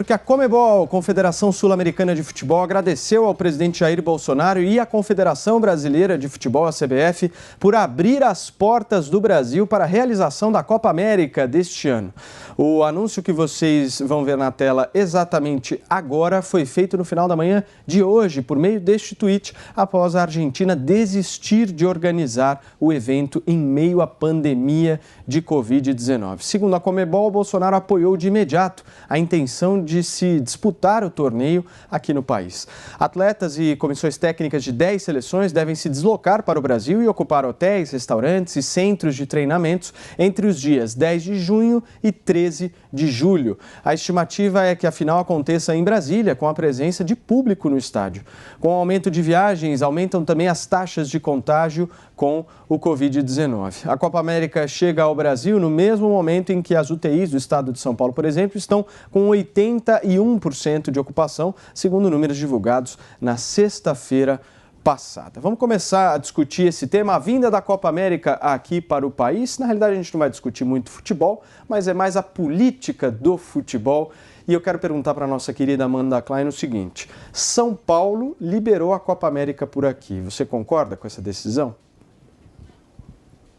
Porque a Conmebol, Confederação Sul-Americana de Futebol, agradeceu ao presidente Jair Bolsonaro e à Confederação Brasileira de Futebol, a CBF, por abrir as portas do Brasil para a realização da Copa América deste ano. O anúncio que vocês vão ver na tela exatamente agora foi feito no final da manhã de hoje, por meio deste tweet, após a Argentina desistir de organizar o evento em meio à pandemia de Covid-19. Segundo a Conmebol, Bolsonaro apoiou de imediato a intenção de se disputar o torneio aqui no país. Atletas e comissões técnicas de 10 seleções devem se deslocar para o Brasil e ocupar hotéis, restaurantes e centros de treinamentos entre os dias 10 de junho e 13 de julho. A estimativa é que a final aconteça em Brasília, com a presença de público no estádio. Com o aumento de viagens, aumentam também as taxas de contágio com o Covid-19. A Copa América chega ao Brasil no mesmo momento em que as UTIs do estado de São Paulo, por exemplo, estão com 81% de ocupação, segundo números divulgados na sexta-feira passada. Vamos começar a discutir esse tema, a vinda da Copa América aqui para o país. Na realidade, a gente não vai discutir muito futebol, mas é mais a política do futebol. E eu quero perguntar para a nossa querida Amanda Klein o seguinte: São Paulo liberou a Copa América por aqui. Você concorda com essa decisão?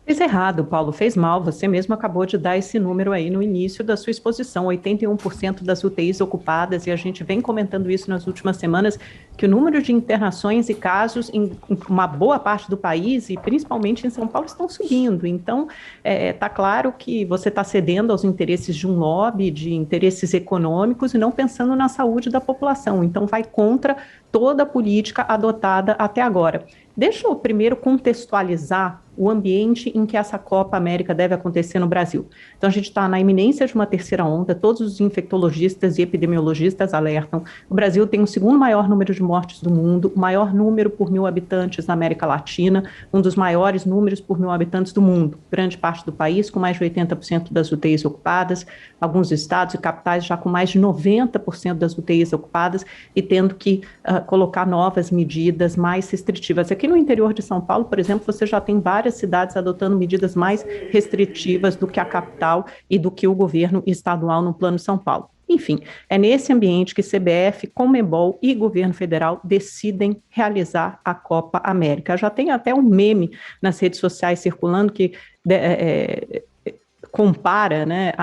Fez errado, Paulo, fez mal. Você mesmo acabou de dar esse número aí no início da sua exposição, 81% das UTIs ocupadas, e a gente vem comentando isso nas últimas semanas, que o número de internações e casos em uma boa parte do país, e principalmente em São Paulo, estão subindo. Então, está claro que você está cedendo aos interesses de um lobby, de interesses econômicos, e não pensando na saúde da população. Então, vai contra toda a política adotada até agora. Deixa eu primeiro contextualizar o ambiente em que essa Copa América deve acontecer no Brasil. Então, a gente está na iminência de uma terceira onda, todos os infectologistas e epidemiologistas alertam. O Brasil tem o segundo maior número de mortes do mundo, o maior número por 1.000 habitantes na América Latina, um dos maiores números por 1.000 habitantes do mundo. Grande parte do país com mais de 80% das UTIs ocupadas, alguns estados e capitais já com mais de 90% das UTIs ocupadas e tendo que colocar novas medidas mais restritivas. Aqui no interior de São Paulo, por exemplo, você já tem várias cidades adotando medidas mais restritivas do que a capital e do que o governo estadual no Plano São Paulo. Enfim, é nesse ambiente que CBF, Conmebol e governo federal decidem realizar a Copa América. Já tem até um meme nas redes sociais circulando que compara, né,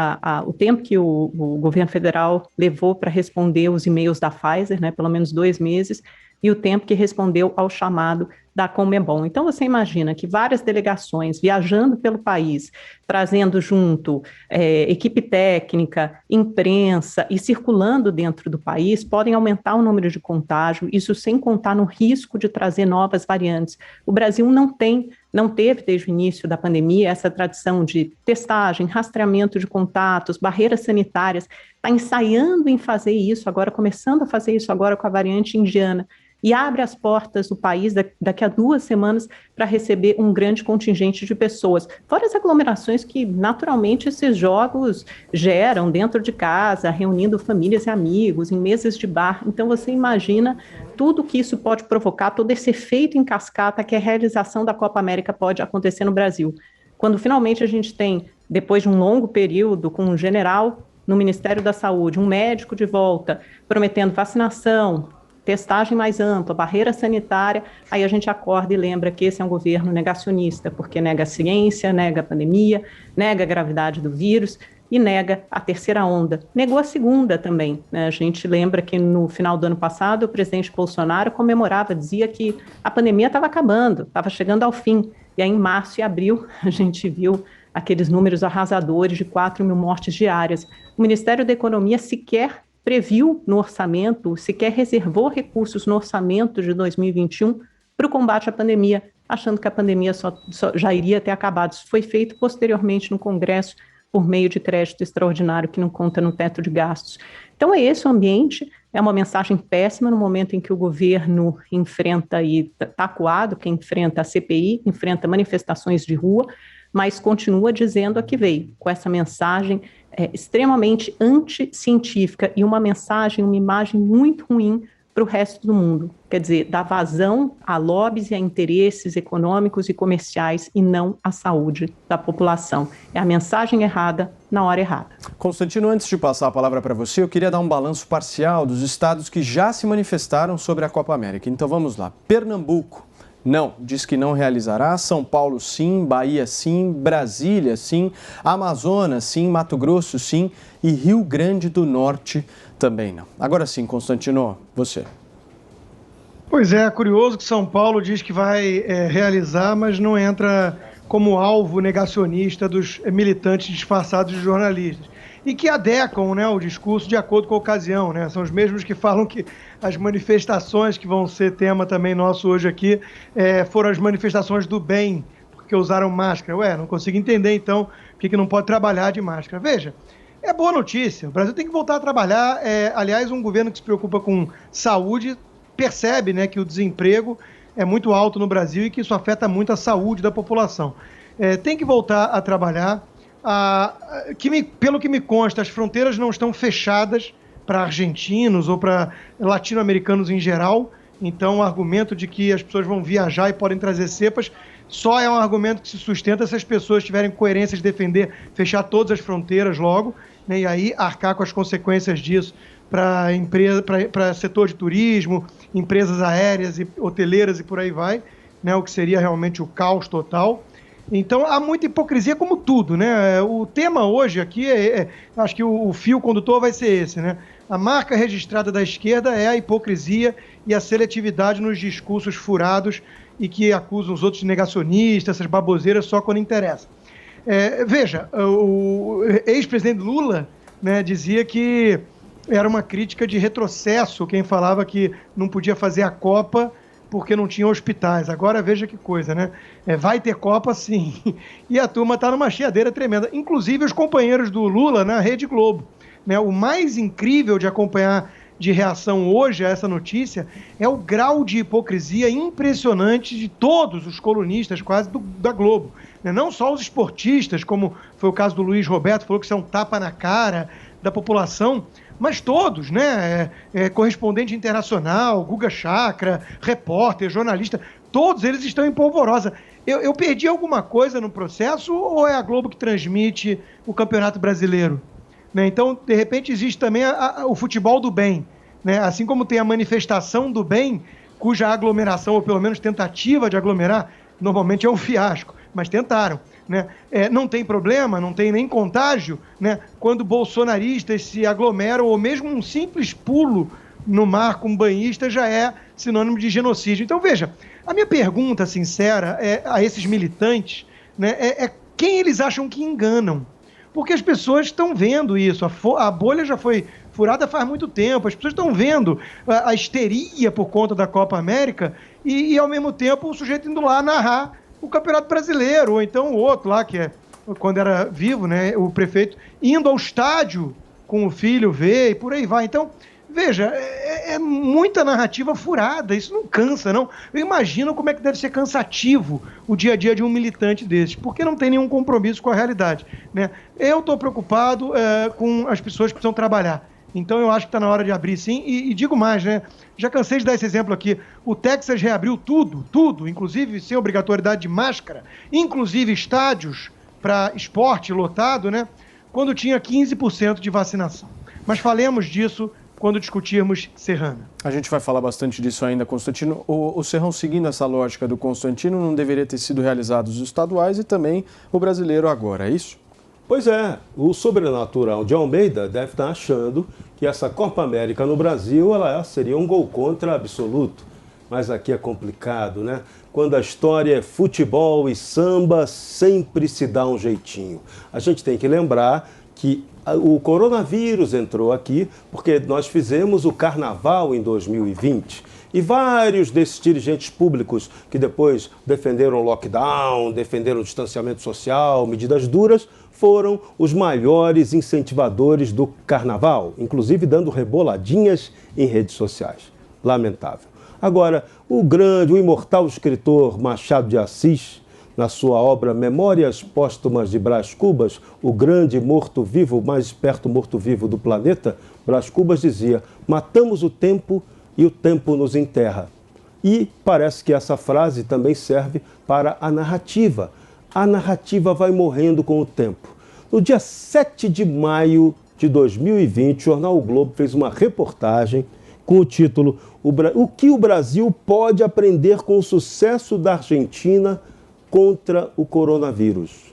o tempo que o governo federal levou para responder os e-mails da Pfizer, né, pelo menos 2 meses, e o tempo que respondeu ao chamado da Conmebol. Então, você imagina que várias delegações viajando pelo país, trazendo junto equipe técnica, imprensa e circulando dentro do país, podem aumentar o número de contágio, isso sem contar no risco de trazer novas variantes. O Brasil não teve desde o início da pandemia essa tradição de testagem, rastreamento de contatos, barreiras sanitárias, está ensaiando em fazer isso agora, começando a fazer isso agora com a variante indiana, e abre as portas do país daqui a 2 semanas para receber um grande contingente de pessoas. Fora as aglomerações que, naturalmente, esses jogos geram dentro de casa, reunindo famílias e amigos, em mesas de bar. Então, você imagina tudo que isso pode provocar, todo esse efeito em cascata que a realização da Copa América pode acontecer no Brasil. Quando, finalmente, a gente tem, depois de um longo período, com um general no Ministério da Saúde, um médico de volta, prometendo vacinação, testagem mais ampla, barreira sanitária, aí a gente acorda e lembra que esse é um governo negacionista, porque nega a ciência, nega a pandemia, nega a gravidade do vírus e nega a terceira onda. Negou a segunda também, né? A gente lembra que no final do ano passado o presidente Bolsonaro comemorava, dizia que a pandemia estava acabando, estava chegando ao fim, e aí em março e abril a gente viu aqueles números arrasadores de 4.000 mortes diárias. O Ministério da Economia sequer previu no orçamento, sequer reservou recursos no orçamento de 2021 para o combate à pandemia, achando que a pandemia só já iria ter acabado. Isso foi feito posteriormente no Congresso por meio de crédito extraordinário que não conta no teto de gastos. Então é esse o ambiente, é uma mensagem péssima no momento em que o governo enfrenta, e está acuado, que enfrenta a CPI, enfrenta manifestações de rua, mas continua dizendo a que veio, com essa mensagem extremamente anticientífica e uma mensagem, uma imagem muito ruim para o resto do mundo. quer dizer, dá vazão a lobbies e a interesses econômicos e comerciais e não à saúde da população. É a mensagem errada na hora errada. Constantino, antes de passar a palavra para você, eu queria dar um balanço parcial dos estados que já se manifestaram sobre a Copa América. Então vamos lá. Pernambuco, não, diz que não realizará. São Paulo, sim. Bahia, sim. Brasília, sim. Amazonas, sim. Mato Grosso, sim. E Rio Grande do Norte também não. Agora sim, Constantino, você. Pois é, curioso que São Paulo diz que vai realizar, mas não entra como alvo negacionista dos militantes disfarçados de jornalistas. E que adequam, né, o discurso de acordo com a ocasião, né? São os mesmos que falam que as manifestações que vão ser tema também nosso hoje aqui foram as manifestações do bem, porque usaram máscara. Não consigo entender então por que não pode trabalhar de máscara. Veja, é boa notícia, o Brasil tem que voltar a trabalhar. Aliás, um governo que se preocupa com saúde percebe, né, que o desemprego é muito alto no Brasil e que isso afeta muito a saúde da população. Tem que voltar a trabalhar. Pelo que me consta, as fronteiras não estão fechadas para argentinos ou para latino-americanos em geral. Então, o argumento de que as pessoas vão viajar e podem trazer cepas só é um argumento que se sustenta se as pessoas tiverem coerência de defender fechar todas as fronteiras logo, né, e aí arcar com as consequências disso para setor de turismo, empresas aéreas e hoteleiras e por aí vai, né, o que seria realmente o caos total. Então, há muita hipocrisia como tudo, né? O tema hoje aqui, acho que o fio condutor vai ser esse, né? A marca registrada da esquerda é a hipocrisia e a seletividade nos discursos furados e que acusam os outros de negacionistas, essas baboseiras só quando interessa. Veja, o ex-presidente Lula, né, dizia que era uma crítica de retrocesso quem falava que não podia fazer a Copa porque não tinha hospitais. Agora veja que coisa, né? Vai ter Copa sim. E a turma está numa chiadeira tremenda. Inclusive os companheiros do Lula na Rede Globo, né? O mais incrível de acompanhar de reação hoje a essa notícia é o grau de hipocrisia impressionante de todos os colunistas quase da Globo, né? Não só os esportistas, como foi o caso do Luiz Roberto, falou que isso é um tapa na cara da população, mas todos, né? Correspondente internacional, Guga Chakra, repórter, jornalista, todos eles estão em polvorosa. Eu perdi alguma coisa no processo ou é a Globo que transmite o Campeonato Brasileiro? Né? Então, de repente, existe também o futebol do bem, né? Assim como tem a manifestação do bem, cuja aglomeração, ou pelo menos tentativa de aglomerar, normalmente é um fiasco, mas tentaram. Né? Não tem problema, não tem nem contágio, né? Quando bolsonaristas se aglomeram, ou mesmo um simples pulo no mar com um banhista já é sinônimo de genocídio. Então, veja, a minha pergunta sincera a esses militantes, né, quem eles acham que enganam? Porque as pessoas estão vendo isso, a bolha já foi furada faz muito tempo, as pessoas estão vendo a histeria por conta da Copa América e ao mesmo tempo, o sujeito indo lá narrar o Campeonato Brasileiro, ou então o outro lá, que quando era vivo, né, o prefeito, indo ao estádio com o filho ver e por aí vai. Então, veja, é muita narrativa furada, isso não cansa, não. Eu imagino como é que deve ser cansativo o dia a dia de um militante desses, porque não tem nenhum compromisso com a realidade, né? Eu estou preocupado com as pessoas que precisam trabalhar. Então eu acho que está na hora de abrir sim, e digo mais, né? Já cansei de dar esse exemplo aqui. O Texas reabriu tudo, inclusive sem obrigatoriedade de máscara, inclusive estádios para esporte lotado, né? Quando tinha 15% de vacinação. Mas falemos disso quando discutirmos Serrana. A gente vai falar bastante disso ainda, Constantino. O Serrão, seguindo essa lógica do Constantino, não deveria ter sido realizados os estaduais e também o brasileiro agora, é isso? Pois é, o sobrenatural de Almeida deve estar achando que essa Copa América no Brasil ela seria um gol contra absoluto. Mas aqui é complicado, né? Quando a história é futebol e samba, sempre se dá um jeitinho. A gente tem que lembrar que o coronavírus entrou aqui porque nós fizemos o carnaval em 2020. E vários desses dirigentes públicos que depois defenderam o lockdown, defenderam o distanciamento social, medidas duras, foram os maiores incentivadores do carnaval, inclusive dando reboladinhas em redes sociais. Lamentável. Agora, o imortal escritor Machado de Assis, na sua obra Memórias Póstumas de Brás Cubas, o grande morto-vivo, mais esperto morto-vivo do planeta, Brás Cubas dizia: matamos o tempo e o tempo nos enterra. E parece que essa frase também serve para a narrativa. A narrativa vai morrendo com o tempo. No dia 7 de maio de 2020, o jornal O Globo fez uma reportagem com o título O que o Brasil pode aprender com o sucesso da Argentina contra o coronavírus?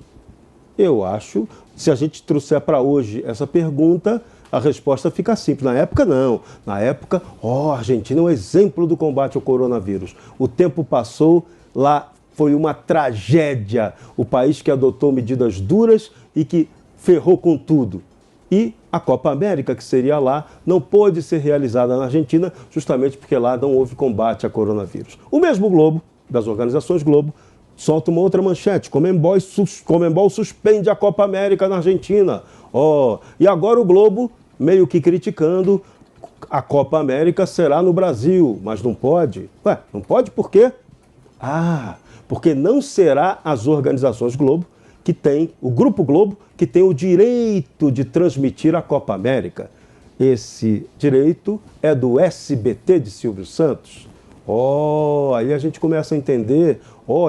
Eu acho, se a gente trouxer para hoje essa pergunta, a resposta fica simples. Na época, não. Na época, a Argentina é um exemplo do combate ao coronavírus. O tempo passou, lá foi uma tragédia. O país que adotou medidas duras e que ferrou com tudo. E a Copa América, que seria lá, não pôde ser realizada na Argentina, justamente porque lá não houve combate ao coronavírus. O mesmo Globo, das organizações Globo, solta uma outra manchete. Conmebol suspende a Copa América na Argentina. E agora o Globo, meio que criticando, a Copa América será no Brasil, mas não pode. Não pode por quê? Porque não será as organizações Globo que tem, o Grupo Globo, que tem o direito de transmitir a Copa América. Esse direito é do SBT de Silvio Santos. Aí a gente começa a entender,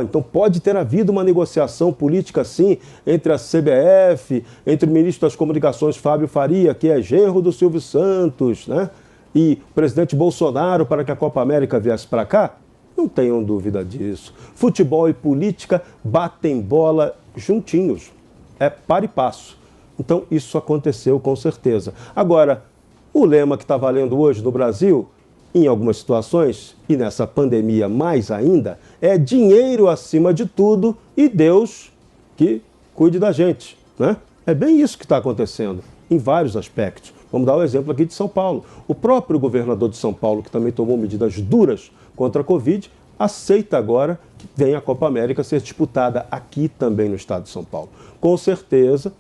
então pode ter havido uma negociação política, sim, entre a CBF, entre o ministro das Comunicações, Fábio Faria, que é genro do Silvio Santos, né? E o presidente Bolsonaro para que a Copa América viesse para cá? Não tenham dúvida disso. Futebol e política batem bola juntinhos. É par e passo. Então, isso aconteceu com certeza. Agora, o lema que está valendo hoje no Brasil, em algumas situações, e nessa pandemia mais ainda, é dinheiro acima de tudo e Deus que cuide da gente, né? É bem isso que está acontecendo, em vários aspectos. Vamos dar o exemplo aqui de São Paulo. O próprio governador de São Paulo, que também tomou medidas duras contra a Covid, aceita agora que venha a Copa América ser disputada aqui também no estado de São Paulo. Com certeza,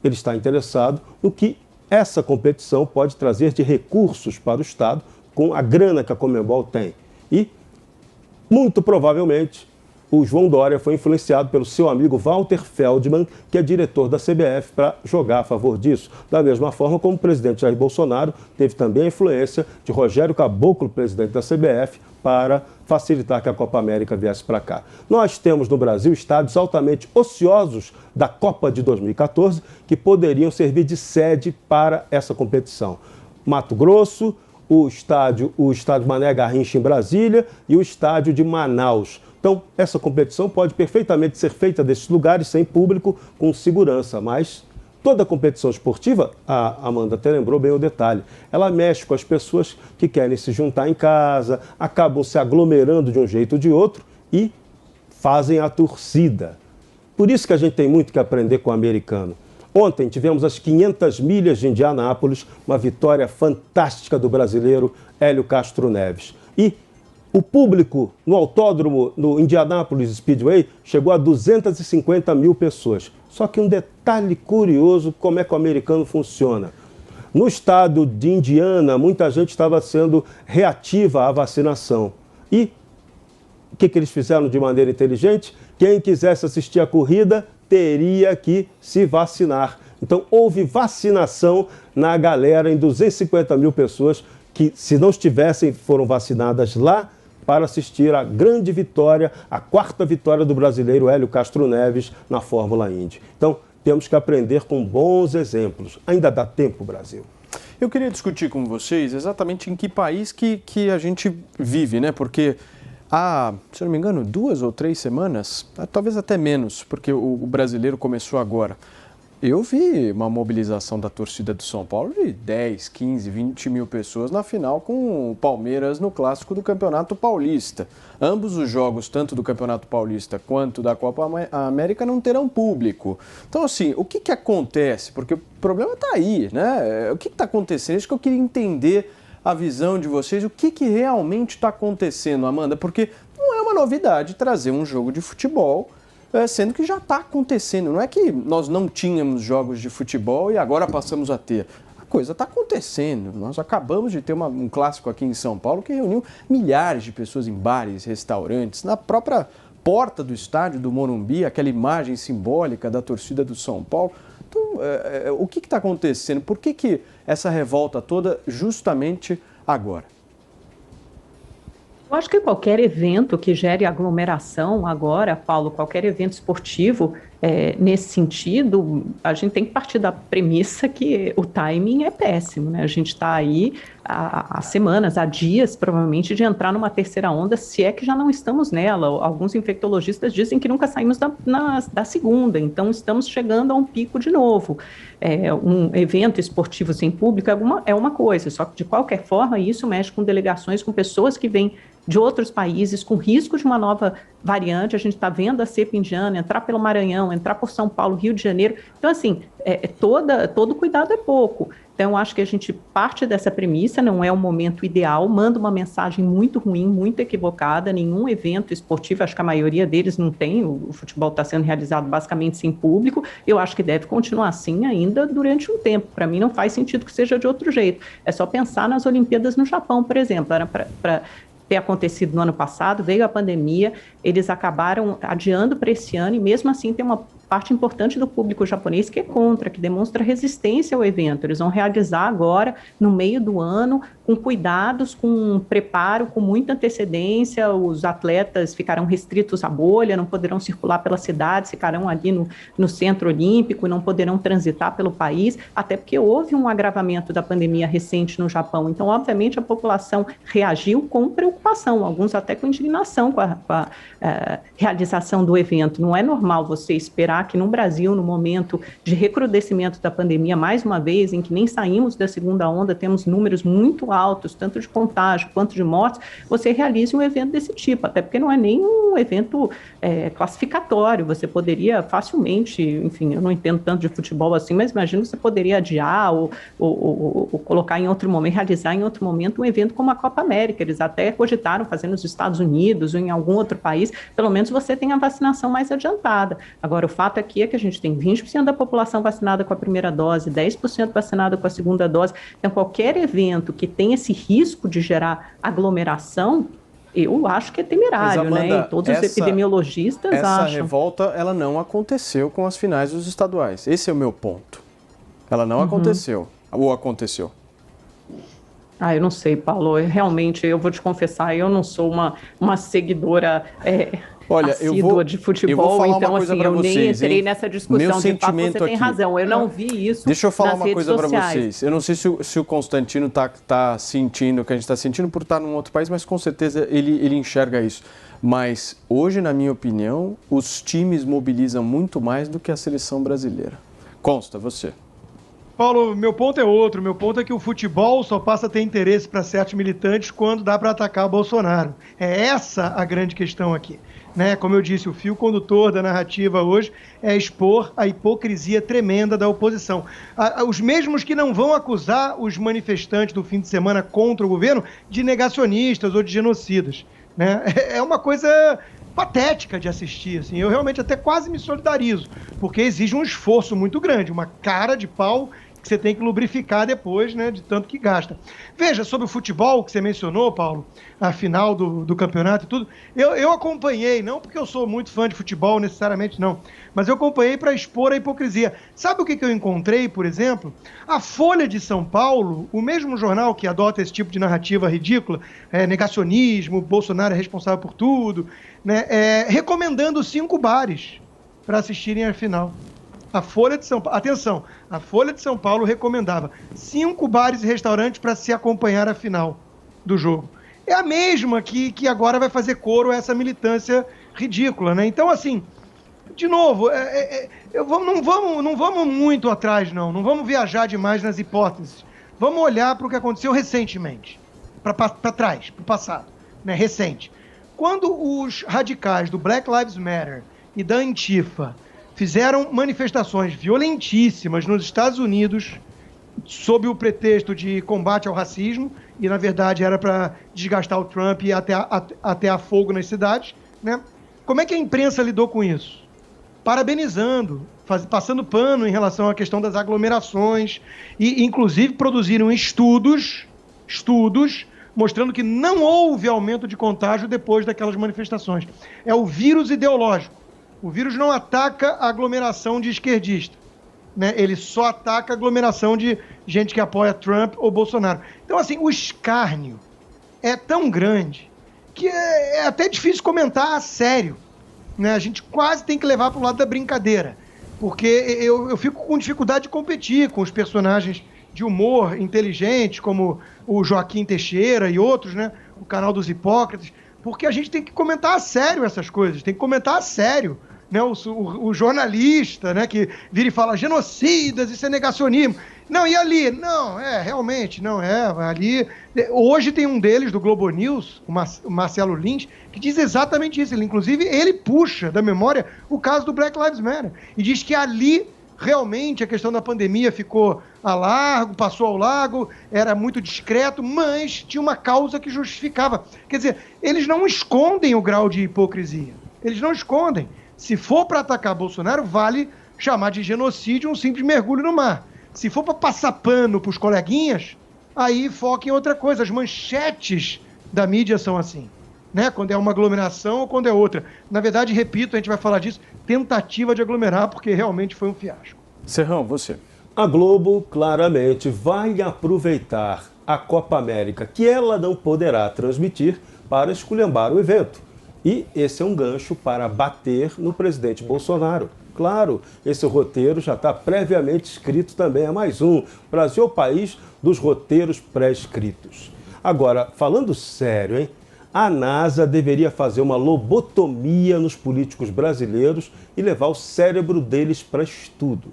ele está interessado no que essa competição pode trazer de recursos para o estado com a grana que a Conmebol tem. E, muito provavelmente, o João Dória foi influenciado pelo seu amigo Walter Feldman, que é diretor da CBF, para jogar a favor disso. Da mesma forma como o presidente Jair Bolsonaro teve também a influência de Rogério Caboclo, presidente da CBF, para facilitar que a Copa América viesse para cá. Nós temos no Brasil estádios altamente ociosos da Copa de 2014 que poderiam servir de sede para essa competição. Mato Grosso, o estádio Mané Garrincha em Brasília e o estádio de Manaus. Então, essa competição pode perfeitamente ser feita desses lugares sem público, com segurança, mas toda competição esportiva, a Amanda até lembrou bem o detalhe, ela mexe com as pessoas que querem se juntar em casa, acabam se aglomerando de um jeito ou de outro e fazem a torcida. Por isso que a gente tem muito que aprender com o americano. Ontem tivemos as 500 milhas de Indianápolis, uma vitória fantástica do brasileiro Hélio Castro Neves. E o público no autódromo, no Indianapolis Speedway, chegou a 250 mil pessoas. Só que um detalhe curioso, como é que o americano funciona. No estado de Indiana, muita gente estava sendo reativa à vacinação. E o que eles fizeram de maneira inteligente? Quem quisesse assistir a corrida teria que se vacinar. Então, houve vacinação na galera, em 250 mil pessoas que, se não estivessem, foram vacinadas lá para assistir a grande vitória, a quarta vitória do brasileiro Hélio Castro Neves na Fórmula Indy. Então, temos que aprender com bons exemplos. Ainda dá tempo, Brasil. Eu queria discutir com vocês exatamente em que país que a gente vive, né? Porque há, se eu não me engano, 2 ou 3 semanas, talvez até menos, porque o brasileiro começou agora. Eu vi uma mobilização da torcida do São Paulo de 10, 15, 20 mil pessoas na final com o Palmeiras no clássico do Campeonato Paulista. Ambos os jogos, tanto do Campeonato Paulista quanto da Copa América, não terão público. Então, assim, o que acontece? Porque o problema está aí, né? O que está acontecendo? Isso que eu queria entender a visão de vocês, o que realmente está acontecendo, Amanda? Porque não é uma novidade trazer um jogo de futebol, sendo que já está acontecendo. Não é que nós não tínhamos jogos de futebol e agora passamos a ter. A coisa está acontecendo. Nós acabamos de ter um clássico aqui em São Paulo que reuniu milhares de pessoas em bares, restaurantes, na própria porta do estádio do Morumbi, aquela imagem simbólica da torcida do São Paulo. Então, o que está acontecendo? Por que essa revolta toda justamente agora? Eu acho que qualquer evento que gere aglomeração agora, Paulo, qualquer evento esportivo, nesse sentido, a gente tem que partir da premissa que o timing é péssimo, né? A gente está aí há semanas, há dias, provavelmente, de entrar numa terceira onda, se é que já não estamos nela. Alguns infectologistas dizem que nunca saímos da segunda, então estamos chegando a um pico de novo. Um evento esportivo sem público é uma coisa, só que de qualquer forma isso mexe com delegações, com pessoas que vêm de outros países, com risco de uma nova variante. A gente está vendo a cepa indiana entrar pelo Maranhão, entrar por São Paulo, Rio de Janeiro. Então, assim, todo cuidado é pouco. Então, eu acho que a gente parte dessa premissa, não é o momento ideal, manda uma mensagem muito ruim, muito equivocada. Nenhum evento esportivo, acho que a maioria deles não tem, o futebol está sendo realizado basicamente sem público. Eu acho que deve continuar assim ainda durante um tempo. Para mim, não faz sentido que seja de outro jeito. É só pensar nas Olimpíadas no Japão, por exemplo. Era para ter acontecido no ano passado, veio a pandemia, eles acabaram adiando para esse ano, e mesmo assim tem uma parte importante do público japonês que é contra, que demonstra resistência ao evento. Eles vão realizar agora, no meio do ano, com cuidados, com preparo, com muita antecedência. Os atletas ficarão restritos à bolha, não poderão circular pela cidade, ficarão ali no centro olímpico, não poderão transitar pelo país, até porque houve um agravamento da pandemia recente no Japão. Então, obviamente, a população reagiu com preocupação, alguns até com indignação com a realização do evento. Não é normal você esperar que no Brasil, no momento de recrudescimento da pandemia, mais uma vez, em que nem saímos da segunda onda, temos números muito altos, tanto de contágio quanto de mortes, você realize um evento desse tipo, até porque não é nem um evento classificatório. Você poderia facilmente, enfim, eu não entendo tanto de futebol assim, mas imagino que você poderia adiar ou colocar em outro momento, realizar em outro momento um evento como a Copa América. Eles até cogitaram fazer nos Estados Unidos ou em algum outro país, pelo menos você tem a vacinação mais adiantada. Agora, o fato aqui é que a gente tem 20% da população vacinada com a primeira dose, 10% vacinada com a segunda dose. Então, qualquer evento que tem esse risco de gerar aglomeração, eu acho que é temerário, Amanda, né? E todos os epidemiologistas acham. Essa revolta, ela não aconteceu com as finais dos estaduais. Esse é o meu ponto. Ela não aconteceu. Ou aconteceu? Eu não sei, Paulo. Realmente, eu vou te confessar, eu não sou uma seguidora assídua de futebol, então assim, eu nem entrei nessa discussão. De fato, você tem razão, eu não vi isso. Deixa eu falar uma coisa para vocês. Eu não sei se o Constantino está sentindo o que a gente está sentindo por estar num outro país, mas com certeza ele enxerga isso. Mas hoje, na minha opinião, os times mobilizam muito mais do que a seleção brasileira. Consta, você. Paulo, meu ponto é outro. Meu ponto é que o futebol só passa a ter interesse para certos militantes quando dá para atacar o Bolsonaro. É essa a grande questão aqui. Né? Como eu disse, o fio condutor da narrativa hoje é expor a hipocrisia tremenda da oposição. Os mesmos que não vão acusar os manifestantes do fim de semana contra o governo de negacionistas ou de genocidas. Né? É uma coisa patética de assistir, assim. Eu realmente até quase me solidarizo, porque exige um esforço muito grande, uma cara de pau que você tem que lubrificar depois, né, de tanto que gasta. Veja, sobre o futebol que você mencionou, Paulo, a final do campeonato e tudo, eu acompanhei, não porque eu sou muito fã de futebol necessariamente, não, mas eu acompanhei para expor a hipocrisia. Sabe o que eu encontrei, por exemplo? A Folha de São Paulo, o mesmo jornal que adota esse tipo de narrativa ridícula, negacionismo, Bolsonaro é responsável por tudo, né, recomendando 5 bares para assistirem a final. A Folha de São Paulo, atenção, a Folha de São Paulo recomendava 5 bares e restaurantes para se acompanhar a final do jogo. É a mesma que agora vai fazer coro a essa militância ridícula, né? Então, assim, de novo, não vamos muito atrás, não vamos viajar demais nas hipóteses. Vamos olhar para o que aconteceu recentemente, para trás, para o passado, né? Recente. Quando os radicais do Black Lives Matter e da Antifa fizeram manifestações violentíssimas nos Estados Unidos sob o pretexto de combate ao racismo, e na verdade era para desgastar o Trump e até a fogo nas cidades, né? Como é que a imprensa lidou com isso? Parabenizando, passando pano em relação à questão das aglomerações, e inclusive produziram estudos mostrando que não houve aumento de contágio depois daquelas manifestações. É o vírus ideológico. O vírus não ataca a aglomeração de esquerdista, né? Ele só ataca a aglomeração de gente que apoia Trump ou Bolsonaro. Então, assim, o escárnio é tão grande que é até difícil comentar a sério, né? A gente quase tem que levar para o lado da brincadeira, porque eu fico com dificuldade de competir com os personagens de humor inteligente, como o Joaquim Teixeira e outros, né? O canal dos Hipócritas, porque a gente tem que comentar a sério essas coisas, tem que comentar a sério, né? O jornalista, né, que vira e fala genocidas, isso é negacionismo. Não, e ali? Não, realmente, não é. Ali, hoje tem um deles, do Globo News, o Marcelo Lins, que diz exatamente isso. Inclusive, ele puxa da memória o caso do Black Lives Matter. E diz que ali, realmente, a questão da pandemia ficou a largo, passou ao largo, era muito discreto, mas tinha uma causa que justificava. Quer dizer, eles não escondem o grau de hipocrisia. Eles não escondem. Se for para atacar Bolsonaro, vale chamar de genocídio um simples mergulho no mar. Se for para passar pano para os coleguinhas, aí foca em outra coisa. As manchetes da mídia são assim, né? Quando é uma aglomeração ou quando é outra. Na verdade, repito, a gente vai falar disso, tentativa de aglomerar, porque realmente foi um fiasco. Serrão, você. A Globo, claramente, vai aproveitar a Copa América, que ela não poderá transmitir, para esculhambar o evento. E esse é um gancho para bater no presidente Bolsonaro. Claro, esse roteiro já está previamente escrito também, é mais um. O Brasil é o país dos roteiros pré-escritos. Agora, falando sério, hein? A NASA deveria fazer uma lobotomia nos políticos brasileiros e levar o cérebro deles para estudo.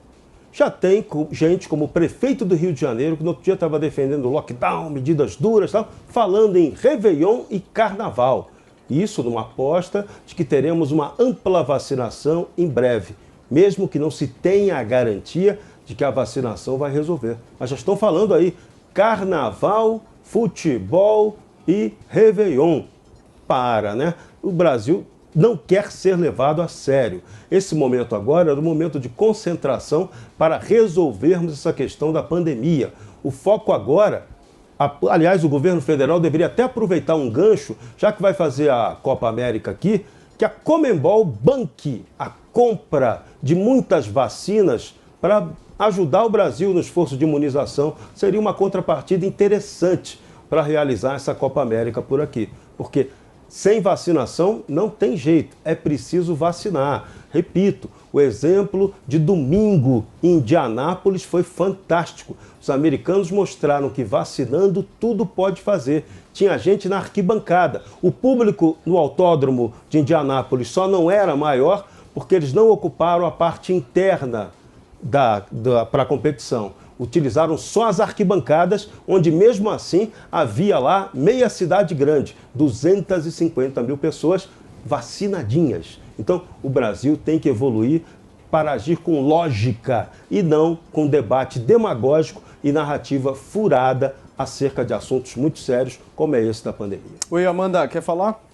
Já tem gente como o prefeito do Rio de Janeiro, que no outro dia estava defendendo lockdown, medidas duras, tal, falando em Réveillon e Carnaval. Isso numa aposta de que teremos uma ampla vacinação em breve, mesmo que não se tenha a garantia de que a vacinação vai resolver. Mas já estão falando aí, Carnaval, futebol e Réveillon. Né? O Brasil não quer ser levado a sério. Esse momento agora era um momento de concentração para resolvermos essa questão da pandemia. O foco agora, aliás, o governo federal deveria até aproveitar um gancho, já que vai fazer a Copa América aqui, que a Conmebol banque a compra de muitas vacinas para ajudar o Brasil no esforço de imunização. Seria uma contrapartida interessante para realizar essa Copa América por aqui. Porque sem vacinação não tem jeito, é preciso vacinar. Repito, o exemplo de domingo em Indianápolis foi fantástico. Os americanos mostraram que vacinando tudo pode fazer. Tinha gente na arquibancada. O público no autódromo de Indianápolis só não era maior porque eles não ocuparam a parte interna para a competição. Utilizaram só as arquibancadas, onde mesmo assim havia lá meia cidade grande, 250 mil pessoas vacinadinhas. Então o Brasil tem que evoluir para agir com lógica e não com debate demagógico e narrativa furada acerca de assuntos muito sérios como é esse da pandemia. Oi, Amanda, quer falar?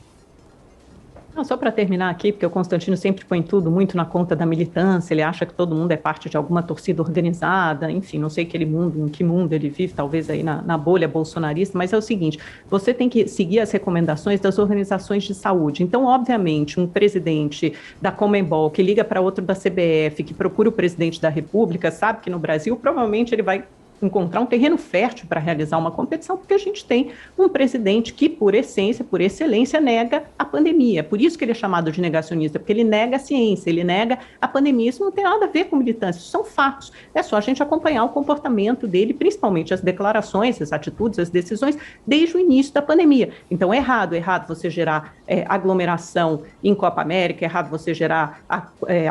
Não, só para terminar aqui, porque o Constantino sempre põe tudo muito na conta da militância, ele acha que todo mundo é parte de alguma torcida organizada, enfim, não sei em que mundo ele vive, talvez aí na bolha bolsonarista, mas é o seguinte, você tem que seguir as recomendações das organizações de saúde. Então, obviamente, um presidente da Conmebol que liga para outro da CBF, que procura o presidente da República, sabe que no Brasil provavelmente ele vai encontrar um terreno fértil para realizar uma competição, porque a gente tem um presidente que, por essência, por excelência, nega a pandemia. Por isso que ele é chamado de negacionista, porque ele nega a ciência, ele nega a pandemia. Isso não tem nada a ver com militância, isso são fatos. É só a gente acompanhar o comportamento dele, principalmente as declarações, as atitudes, as decisões, desde o início da pandemia. Então, é errado você gerar aglomeração em Copa América, é errado você gerar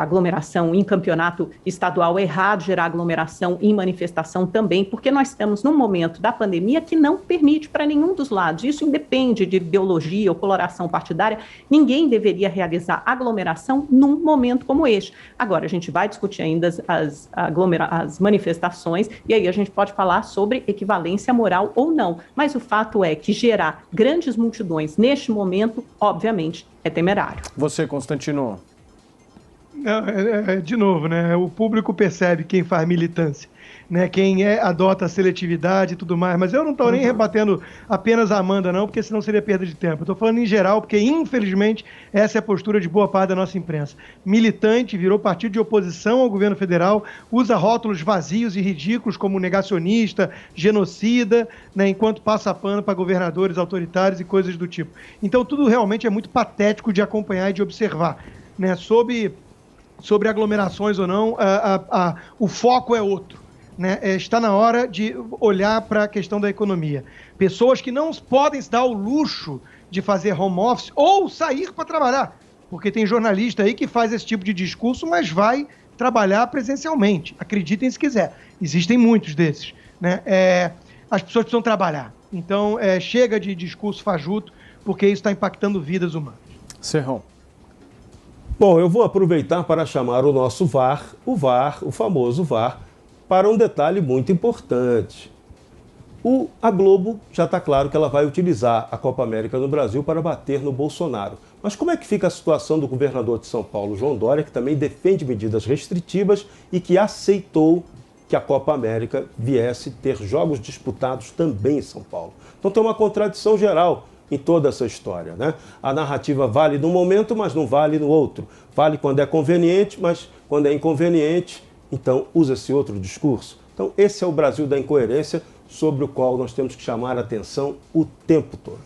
aglomeração em campeonato estadual, é errado gerar aglomeração em manifestação também, porque nós estamos num momento da pandemia que não permite para nenhum dos lados. Isso independe de ideologia ou coloração partidária. Ninguém deveria realizar aglomeração num momento como este. Agora, a gente vai discutir ainda as manifestações e aí a gente pode falar sobre equivalência moral ou não. Mas o fato é que gerar grandes multidões neste momento, obviamente, é temerário. Você, Constantino. Não, de novo, né? O público percebe quem faz militância, né? Quem adota a seletividade e tudo mais. Mas eu não estou nem rebatendo apenas a Amanda, não, porque senão seria perda de tempo. Eu estou falando em geral, porque infelizmente essa é a postura de boa parte da nossa imprensa. Militante, virou partido de oposição ao governo federal, usa rótulos vazios e ridículos como negacionista, genocida, né? Enquanto passa pano para governadores autoritários e coisas do tipo. Então tudo realmente é muito patético de acompanhar e de observar, né? Sobre aglomerações ou não, o foco é outro, né? Está na hora de olhar para a questão da economia. Pessoas que não podem se dar o luxo de fazer home office ou sair para trabalhar, porque tem jornalista aí que faz esse tipo de discurso, mas vai trabalhar presencialmente. Acreditem se quiser. Existem muitos desses, né? As pessoas precisam trabalhar. Então, chega de discurso fajuto, porque isso está impactando vidas humanas. Serrão. Bom, eu vou aproveitar para chamar o nosso VAR, o famoso VAR, para um detalhe muito importante. A Globo já está claro que ela vai utilizar a Copa América no Brasil para bater no Bolsonaro. Mas como é que fica a situação do governador de São Paulo, João Dória, que também defende medidas restritivas e que aceitou que a Copa América viesse ter jogos disputados também em São Paulo? Então tem uma contradição geral em toda essa história, né? A narrativa vale num momento, mas não vale no outro. Vale quando é conveniente, mas quando é inconveniente, então usa-se outro discurso. Então esse é o Brasil da incoerência, sobre o qual nós temos que chamar a atenção o tempo todo.